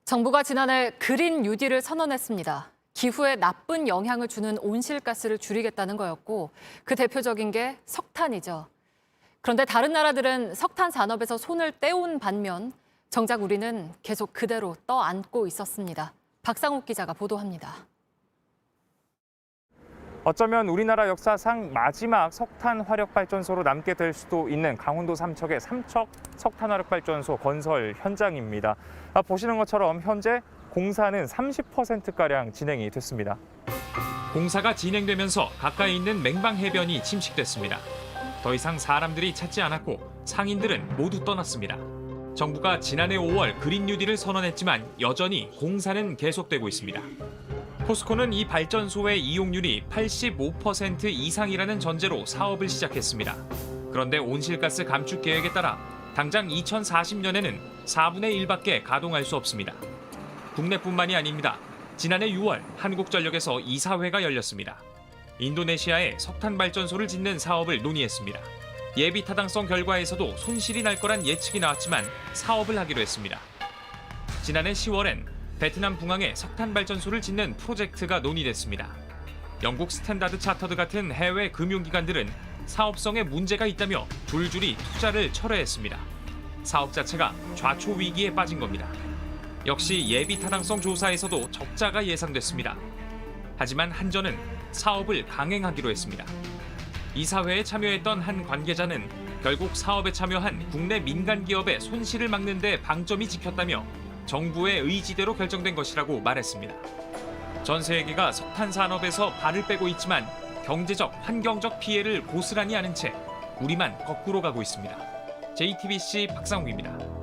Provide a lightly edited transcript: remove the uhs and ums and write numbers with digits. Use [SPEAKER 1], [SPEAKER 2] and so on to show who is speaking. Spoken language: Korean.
[SPEAKER 1] 정부가 지난해 그린 뉴딜을 선언했습니다. 기후에 나쁜 영향을 주는 온실가스를 줄이겠다는 거였고 그 대표적인 게 석탄이죠. 그런데 다른 나라들은 석탄 산업에서 손을 떼온 반면 정작 우리는 계속 그대로 떠안고 있었습니다. 박상욱 기자가 보도합니다.
[SPEAKER 2] 어쩌면 우리나라 역사상 마지막 석탄 화력 발전소로 남게 될 수도 있는 강원도 삼척의 삼척 석탄 화력 발전소 건설 현장입니다. 보시는 것처럼 현재 공사는 30%가량 진행이 됐습니다.
[SPEAKER 3] 공사가 진행되면서 가까이 있는 맹방 해변이 침식됐습니다. 더 이상 사람들이 찾지 않았고 상인들은 모두 떠났습니다. 정부가 지난해 5월 그린 뉴딜을 선언했지만 여전히 공사는 계속되고 있습니다. 포스코는 이 발전소의 이용률이 85% 이상이라는 전제로 사업을 시작했습니다. 그런데 온실가스 감축 계획에 따라 당장 2040년에는 4분의 1밖에 가동할 수 없습니다. 국내뿐만이 아닙니다. 지난해 6월 한국전력에서 이사회가 열렸습니다. 인도네시아에 석탄 발전소를 짓는 사업을 논의했습니다. 예비 타당성 결과에서도 손실이 날 거란 예측이 나왔지만 사업을 하기로 했습니다. 지난해 10월엔 베트남 붕항에 석탄 발전소를 짓는 프로젝트가 논의됐습니다. 영국 스탠다드 차터드 같은 해외 금융기관들은 사업성에 문제가 있다며 줄줄이 투자를 철회했습니다. 사업 자체가 좌초 위기에 빠진 겁니다. 역시 예비 타당성 조사에서도 적자가 예상됐습니다. 하지만 한전은 사업을 강행하기로 했습니다. 이사회에 참여했던 한 관계자는 결국 사업에 참여한 국내 민간 기업의 손실을 막는 데 방점이 찍혔다며 정부의 의지대로 결정된 것이라고 말했습니다. 전 세계가 석탄 산업에서 발을 빼고 있지만 경제적, 환경적 피해를 고스란히 아는 채 우리만 거꾸로 가고 있습니다. JTBC 박상욱입니다.